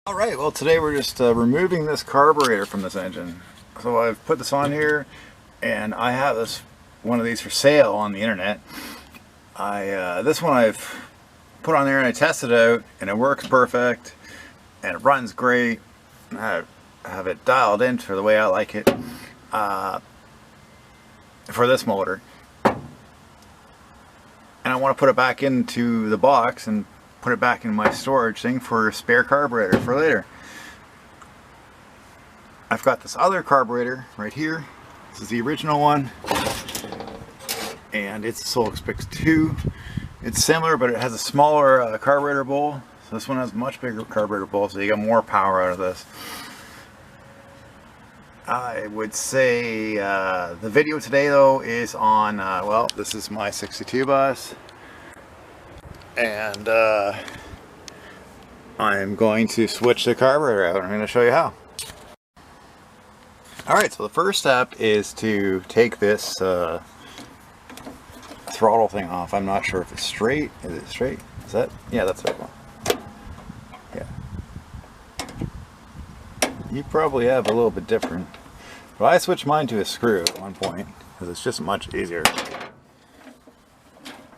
Alright, well today we're just removing this carburetor from this engine. So I've put this on here and I have one of these for sale on the internet. This one I've put on there and I tested it out and it works perfect and it runs great. I have it dialed in for the way I like it for this motor. And I want to put it back into the box and put it back in my storage thing for a spare carburetor for later. I've got this other carburetor right here. This is the original one and it's a Solix 2. It's similar, but it has a smaller carburetor bowl. So this one has a much bigger carburetor bowl, so you get more power out of this. I would say the video today though is on, well, this is my 62 bus. And I'm going to switch the carburetor out. I'm going to show you how. Alright, so the first step is to take this throttle thing off. I'm not sure if it's straight. Is it straight? Is that? Yeah, that's the right one. Yeah. You probably have a little bit different. But I switched mine to a screw at one point because it's just much easier.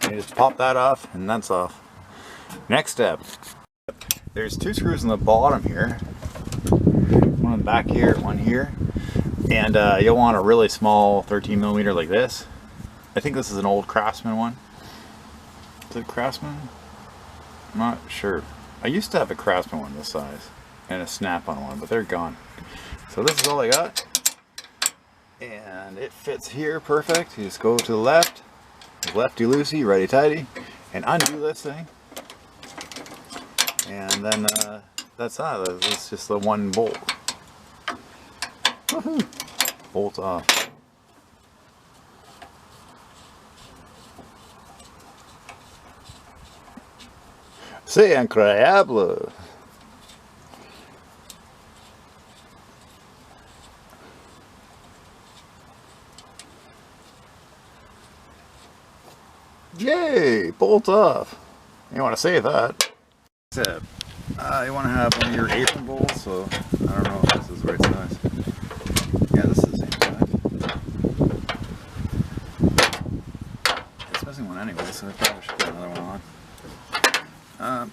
You just pop that off and that's off. Next step, there's two screws in the bottom here, one on the back here, one here, and you'll want a really small 13mm like this. I think this is an old Craftsman one. Is it Craftsman? I'm not sure. I used to have a Craftsman one this size and a snap-on one, but they're gone. So this is all I got, and it fits here perfect. You just go to the left. Lefty-loosey, righty-tighty, and undo this thing. And then that's not. It's just the one bolt. Woohoo! Bolt off. C'est incroyable! Yay! Bolt off. You want to save that. Tip. You want to have one of your apron bolts, so I don't know if this is the right size. Yeah, this is the same size. It's missing one anyway, so I probably should put another one on.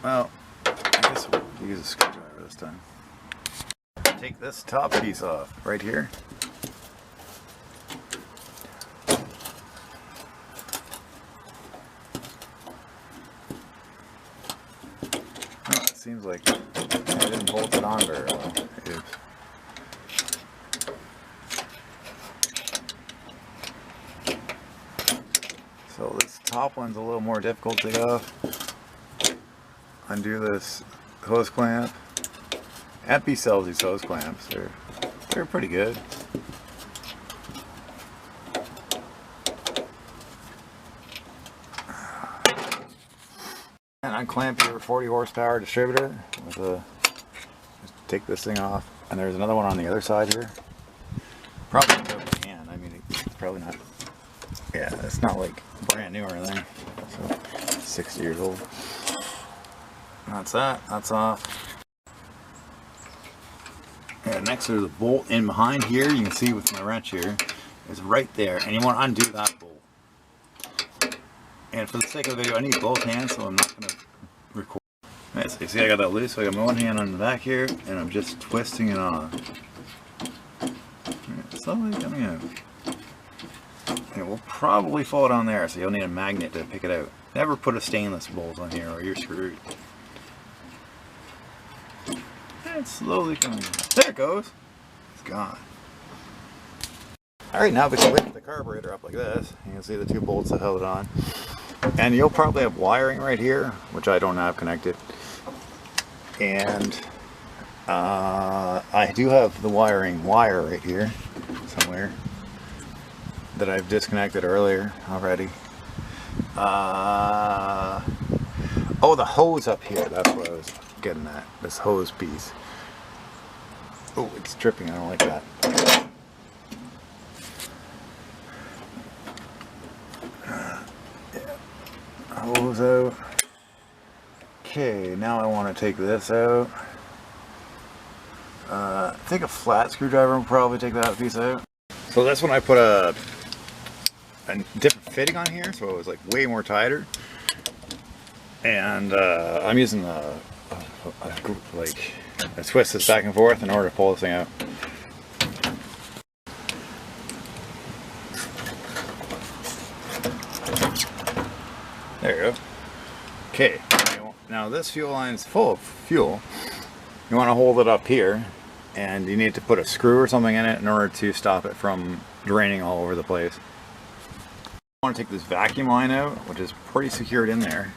Well, I guess we'll use a screwdriver this time. Take this top piece off right here. Seems like I didn't bolt it on very well. So this top one's a little more difficult to get off. Undo this hose clamp. Erbs sells these hose clamps. They're pretty good. And unclamp your 40 horsepower distributor with just take this thing off, and there's another one on the other side here. Probably with a hand. I mean, it's probably not. Yeah, it's not like brand new or anything. So 60 years old. That's that. That's off. And next, there's a bolt in behind here. You can see with my wrench here. It's right there, and you want to undo that bolt. And for the sake of the video, I need both hands, so I'm not going to record. Right, so you see I got that loose, so I got my one hand on the back here, and I'm just twisting it off. It's slowly coming out. And it will probably fall down there, so you'll need a magnet to pick it out. Never put a stainless bolt on here or you're screwed. And it's slowly coming out. There it goes. It's gone. Alright, now we can lift the carburetor up like this. You can see the two bolts that held it on. And you'll probably have wiring right here, which I don't have connected. And I do have the wire right here somewhere that I've disconnected earlier already. Oh, the hose up here. That's what I was getting at. This hose piece. Oh, it's dripping. I don't like that. Hose out. Okay, now I want to take this out. I think a flat screwdriver will probably take that piece out. So this one I put a different fitting on here, so it was like way more tighter. And I'm using I twist this back and forth in order to pull this thing out. There you go. Okay, now this fuel line is full of fuel. You want to hold it up here, and you need to put a screw or something in it in order to stop it from draining all over the place. I want to take this vacuum line out, which is pretty secured in there.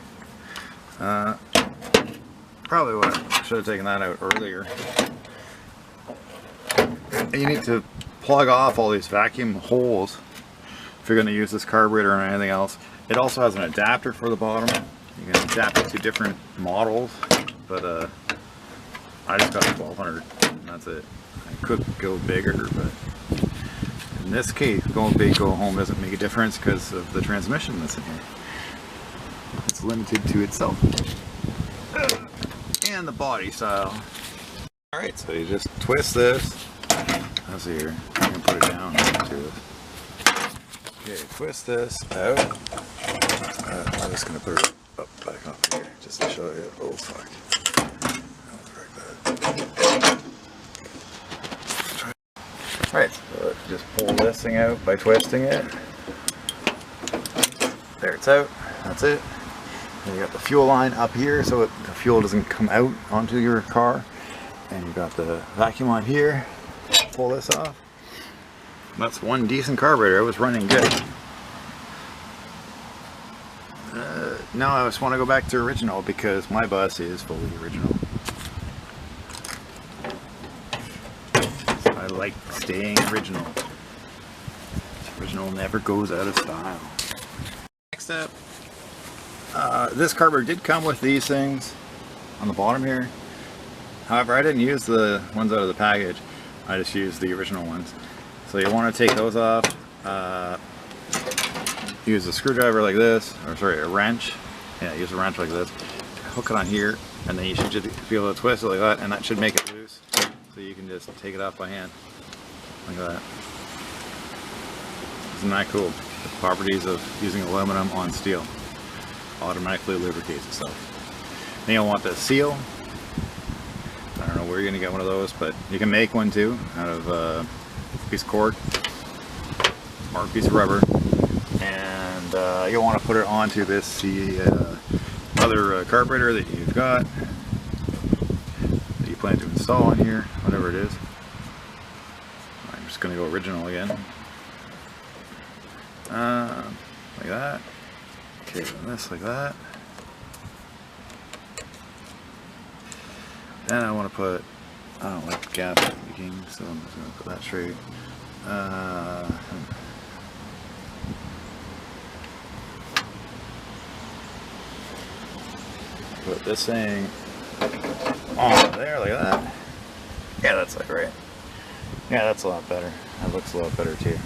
Probably what I should have taken that out earlier. You need to plug off all these vacuum holes if you're going to use this carburetor or anything else. It also has an adapter for the bottom. You can adapt it to different models, but I just got a 1200 and that's it. I could go bigger, but in this case, going big, go home doesn't make a difference because of the transmission that's in here. It's limited to itself and the body style. Alright, so you just twist this. Let's see here. You can put it down to it. Okay, twist this out. I'm just going to put it up back up here just to show you. Oh fuck. Alright, so just pull this thing out by twisting it. There, it's out. That's it. And you got the fuel line up here so the fuel doesn't come out onto your car. And you got the vacuum line here. Pull this off. That's one decent carburetor. It was running good. Now I just want to go back to original because my bus is fully original. I like staying original. Original never goes out of style. Next up, this carburetor did come with these things on the bottom here. However, I didn't use the ones out of the package. I just used the original ones. So you want to take those off. Use a screwdriver like this, or sorry, a wrench. Yeah, use a wrench like this. Hook it on here, and then you should just be able to twist it like that, and that should make it loose. So you can just take it off by hand, like that. Isn't that cool? The properties of using aluminum on steel. Automatically lubricates itself. Then you'll want the seal. I don't know where you're going to get one of those, but you can make one too, out of a piece of cord, or a piece of rubber. And you'll want to put it onto this other carburetor that you've got, that you plan to install on here, whatever it is. I'm just going to go original again. Like that. Okay, then this like that. Then I want to put, I don't like gas leaking, so I'm just going to put that straight. Put this thing on there like that. Yeah, that's like right. Yeah, that's a lot better. That looks a lot better too.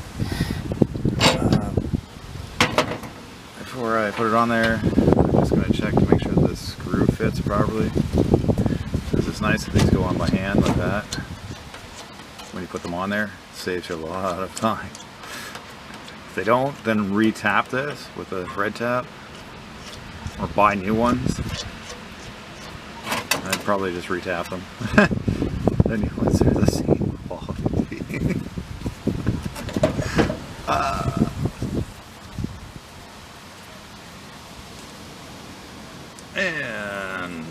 Before I put it on there, I'm just going to check to make sure the screw fits properly. Because it's nice if these go on by hand like that. When you put them on there, it saves you a lot of time. If they don't, then re-tap this with a thread tap. Or buy new ones. I'd probably just re-tap them. Then you want to the same quality. And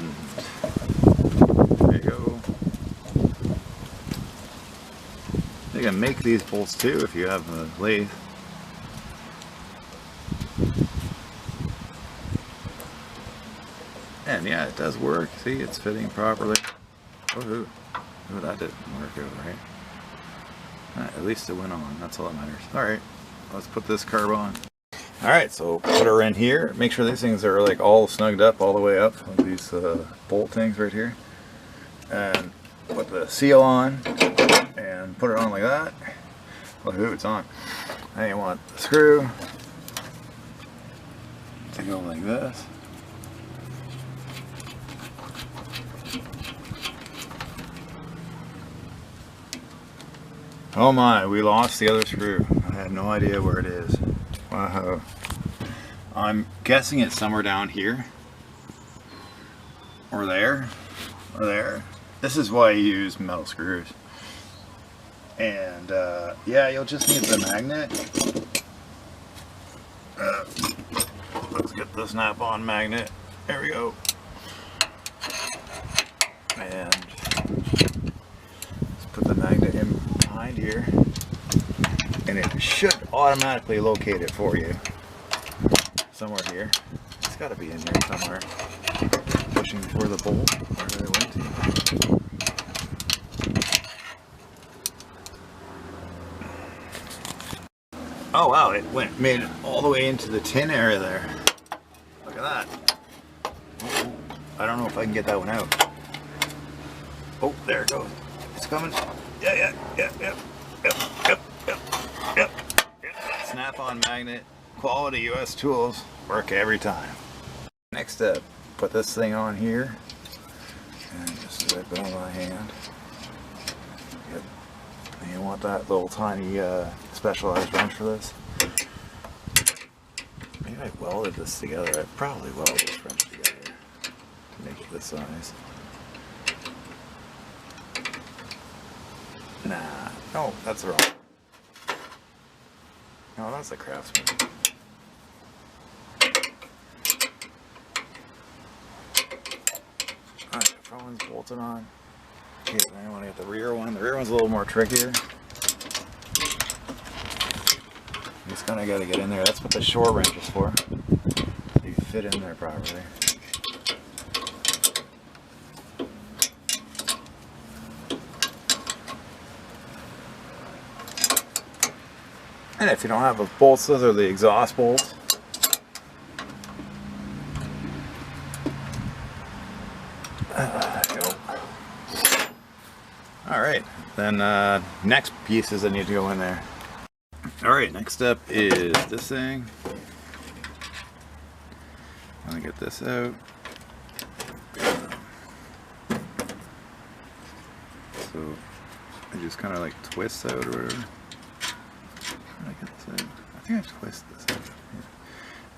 there you go. You can make these bolts too if you have a lathe. And yeah, it does work. See, it's fitting properly. Oh, that didn't work out right. At least it went on. That's all that matters. Alright, let's put this carb on. Alright, so put her in here. Make sure these things are like all snugged up all the way up. These bolt things right here. And put the seal on. And put it on like that. Woohoo, it's on. Then you want the screw to go like this. Oh my, we lost the other screw. I had no idea where it is. Wow. I'm guessing it's somewhere down here. Or there. Or there. This is why you use metal screws. And yeah, you'll just need the magnet. Let's get the snap-on magnet. There we go. And let's put the magnet in behind here. And it should automatically locate it for you. Somewhere here. It's got to be in here somewhere. Pushing for the bolt. Where did it went to? Oh wow, it made it all the way into the tin area there. Look at that. Oh, I don't know if I can get that one out. Oh, there it goes. It's coming. Yeah. Snap-on magnet, quality US tools, work every time. Next step, put this thing on here and just whip it on my hand. Good. And you want that little tiny specialized wrench for this. Maybe I welded this together. I probably welded this wrench together to make it this size. Nah, no, that's wrong. No, that's a Craftsman. Alright, front one's bolted on. Okay, then I want to get the rear one. The rear one's a little more trickier. You just kind of got to get in there. That's what the short wrench is for. So you fit in there properly. And if you don't have those bolts, those are the exhaust bolts. There you go. Alright, then next pieces that need to go in there. Alright, next step is this thing. I'm going to get this out. So it just kind of like twists out or whatever. I think I twist this out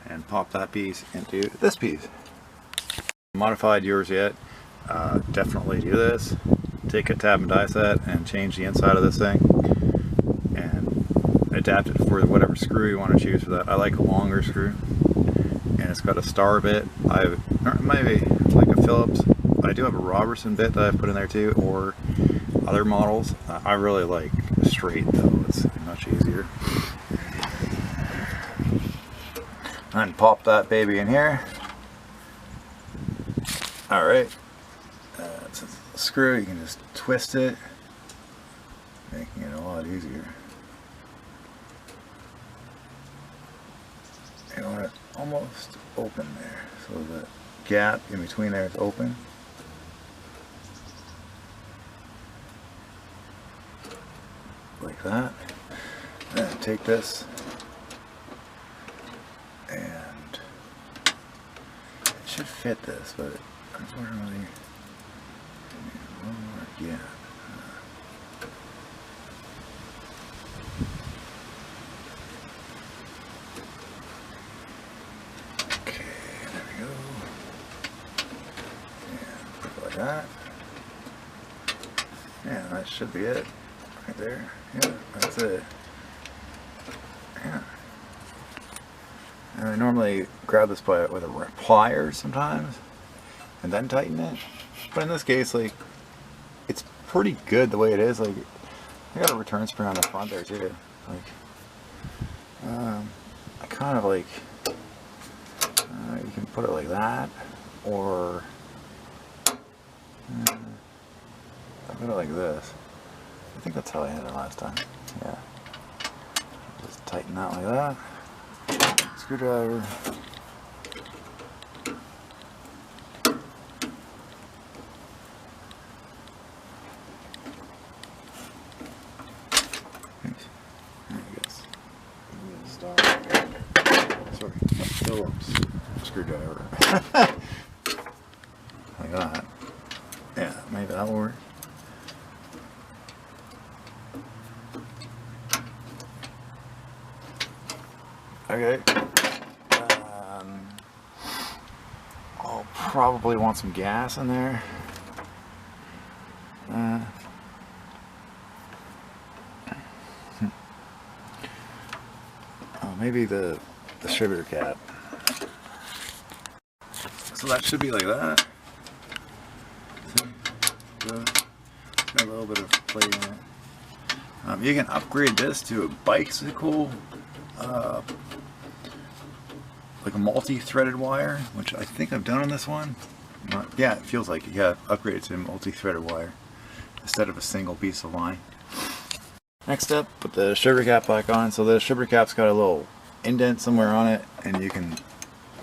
and pop that piece into this piece. Modified yours yet? Definitely do this. Take a tab and die set and change the inside of this thing and adapt it for whatever screw you want to choose for that. I like a longer screw and it's got a star bit. Maybe like a Phillips. I do have a Robertson bit that I've put in there too, or other models. I really like straight though. It's much easier. And pop that baby in here. Alright. Since it's a screw, you can just twist it, making it a lot easier. You want it almost open there, so the gap in between there is open. Like that. Then take this and it should fit this, but unfortunately it won't work yet. Okay, there we go. And put it like that. Yeah, that should be it. Right there. Yeah, that's it. Yeah. And I normally grab this with a pliers sometimes and then tighten it. But in this case, like, it's pretty good the way it is. Like, I got a return spring on the front there too. Like, I kind of like, you can put it like that, or I put it like this. I think that's how I had it last time. Yeah. Just tighten that like that. Screwdriver. Sorry, Phillips screwdriver. Like that. Yeah, maybe that'll work. Okay. I'll probably want some gas in there. Maybe the distributor cap. So that should be like that. See? Got a little bit of plate in it. You can upgrade this to a bicycle, like a multi-threaded wire, which I think I've done on this one. Yeah, it feels like it. Yeah, upgrade it to a multi-threaded wire instead of a single piece of line. Next up, put the distributor cap back on. So the distributor cap's got a little indent somewhere on it, and you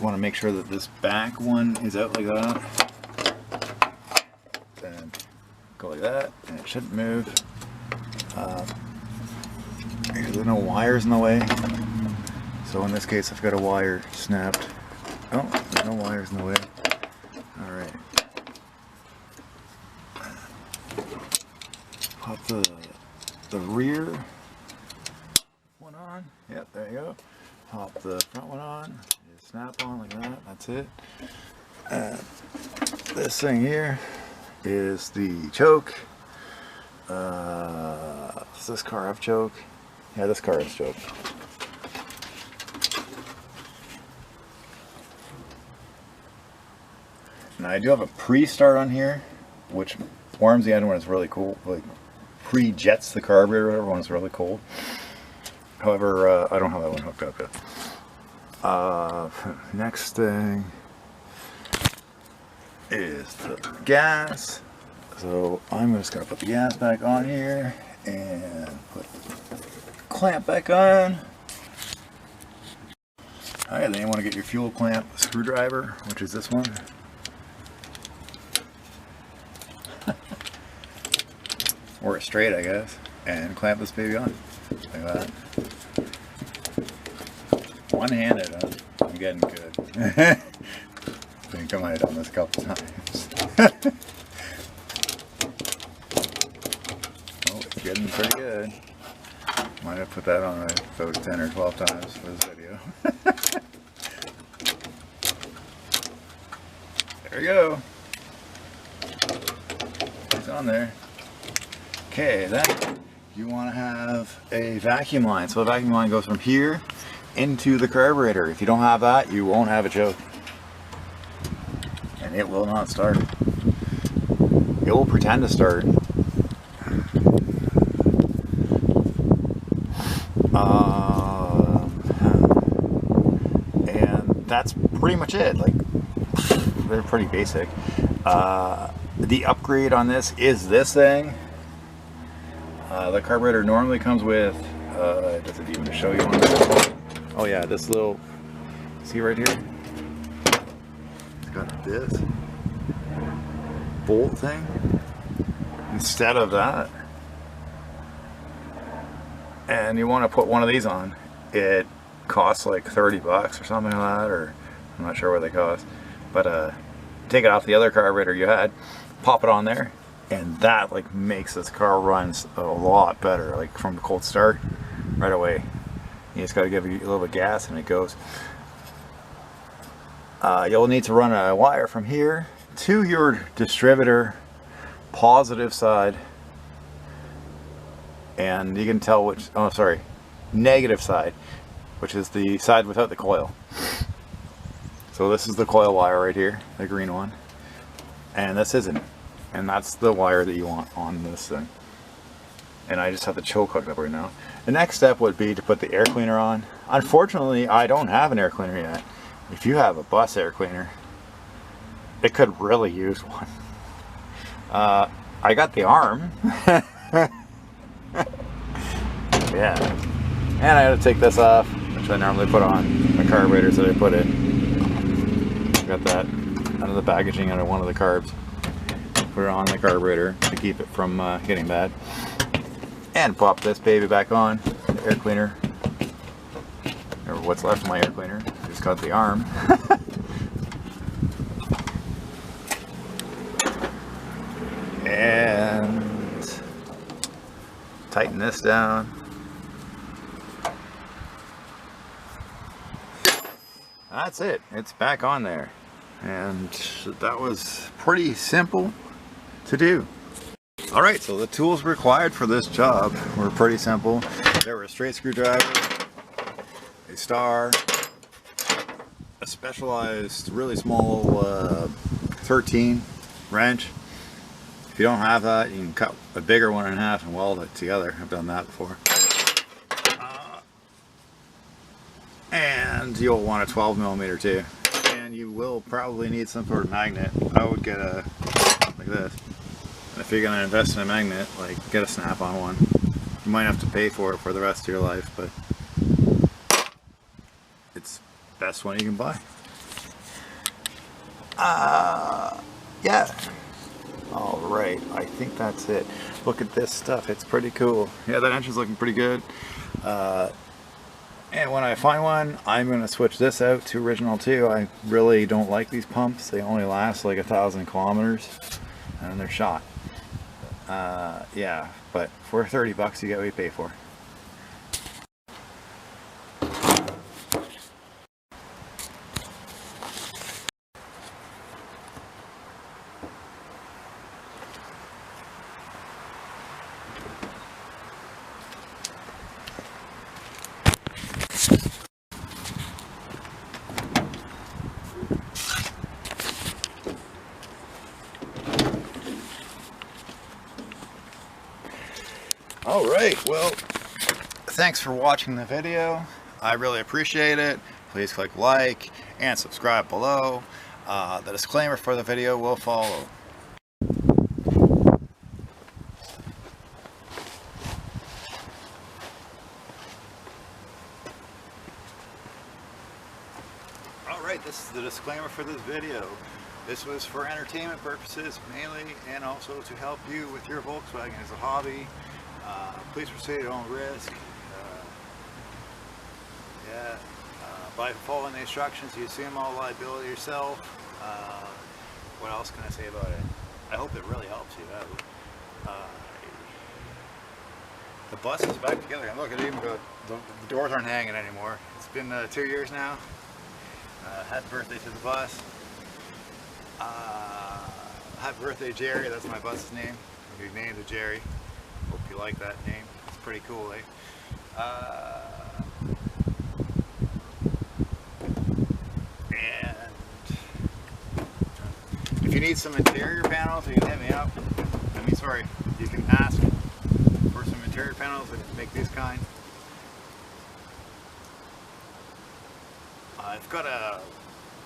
want to make sure that this back one is out like that. Then go like that, and it shouldn't move. There's no wires in the way. So in this case, I've got a wire snapped. Oh, there's no wires in the way. All right. Pop the rear one on. Yep, there you go. Pop the front one on. Just snap on like that. That's it. This thing here is the choke. Does this car have choke? Yeah, this car has choke. Now I do have a pre-start on here, which warms the end when it's really cold, like pre-jets the carburetor when it's really cold. However, I don't have that one hooked up yet. Next thing is the gas. So I'm just going to put the gas back on here and put the clamp back on. Alright, then you want to get your fuel clamp screwdriver, which is this one. Or straight, I guess, and clamp this baby on like that. One-handed, huh? I'm getting good. I think I might have done this a couple times. Oh, it's getting pretty good. Might have put that on about 10 or 12 times for this video. There we go. It's on there. Okay, then you want to have a vacuum line. So a vacuum line goes from here into the carburetor. If you don't have that, you won't have a choke. And it will not start. It will pretend to start. And that's pretty much it. Like, they're pretty basic. The upgrade on this is this thing. The carburetor normally comes with, does it even show you on this? Oh yeah, this little, see right here? It's got this bolt thing instead of that. And you want to put one of these on. It costs like 30 bucks or something like that, or I'm not sure what they cost. But take it off the other carburetor you had, pop it on there, and that like makes this car runs a lot better, like from the cold start right away. You just got to give it a little bit of gas and it goes. You'll need to run a wire from here to your distributor positive side, and you can tell which, oh sorry, negative side, which is the side without the coil. So this is the coil wire right here, the green one, and this isn't. And that's the wire that you want on this thing. And I just have the choke hooked up right now. The next step would be to put the air cleaner on. Unfortunately, I don't have an air cleaner yet. If you have a bus air cleaner, it could really use one. I got the arm. Yeah. And I had to take this off, which I normally put on the carburetors that I put in. Got that out of the packaging out of one of the carbs. Put it on the carburetor to keep it from getting bad. And pop this baby back on, the air cleaner, or what's left of my air cleaner. Just got the arm. And tighten this down. that's it. It's back on there. And that was pretty simple to do. Alright, so the tools required for this job were pretty simple. There were a straight screwdriver, a star, a specialized, really small 13 wrench. If you don't have that, you can cut a bigger one in half and weld it together. I've done that before. And you'll want a 12mm too. And you will probably need some sort of magnet. I would get a, like this. If you're going to invest in a magnet, like, get a snap-on one. You might have to pay for it for the rest of your life, but it's the best one you can buy. Yeah. Alright, I think that's it. Look at this stuff, it's pretty cool. Yeah, that engine's looking pretty good. And when I find one, I'm going to switch this out to original too. I really don't like these pumps. They only last like 1,000 kilometers and they're shot. Yeah, but for 30 bucks you get what you pay for. Alright, well, thanks for watching the video. I really appreciate it. Please click like and subscribe below. The disclaimer for the video will follow. Alright, this is the disclaimer for this video. This was for entertainment purposes mainly, and also to help you with your Volkswagen as a hobby. Please proceed at your own risk. By following the instructions, you assume all liability yourself. What else can I say about it? I hope it really helps you out. The bus is back together. And look, the doors aren't hanging anymore. It's been 2 years now. Happy birthday to the bus. Happy birthday, Jerry. That's my bus's name. We named it Jerry. Hope you like that name. It's pretty cool, eh? And if you need some interior panels, you can hit me up. You can ask for some interior panels that make these kind. I've got a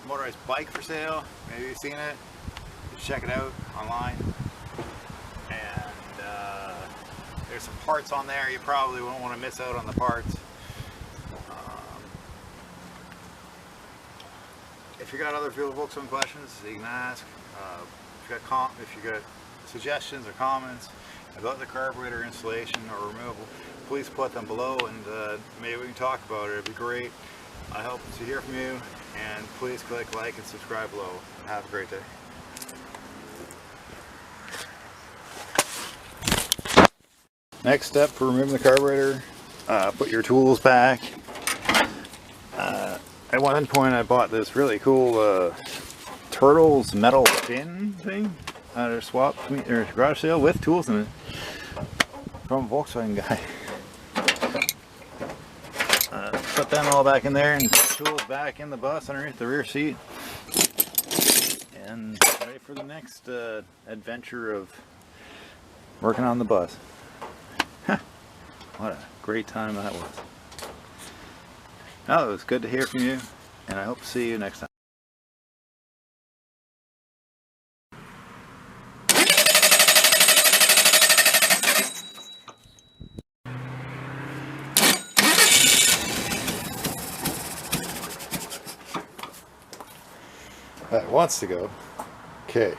motorized bike for sale. Maybe you've seen it. Just check it out online. And there's some parts on there. You probably won't want to miss out on the parts. If you got other Volkswagen questions, you can ask. If you got suggestions or comments about the carburetor installation or removal, please put them below, and maybe we can talk about it. It'd be great. I hope to hear from you, and please click like and subscribe below. Have a great day. Next step for removing the carburetor, put your tools back. At one point I bought this really cool Turtles metal bin thing at a garage sale with tools in it from a Volkswagen guy. Put them all back in there and put tools back in the bus underneath the rear seat. And ready for the next adventure of working on the bus. What a great time that was. Oh, it was good to hear from you, and I hope to see you next time. That wants to go. Okay.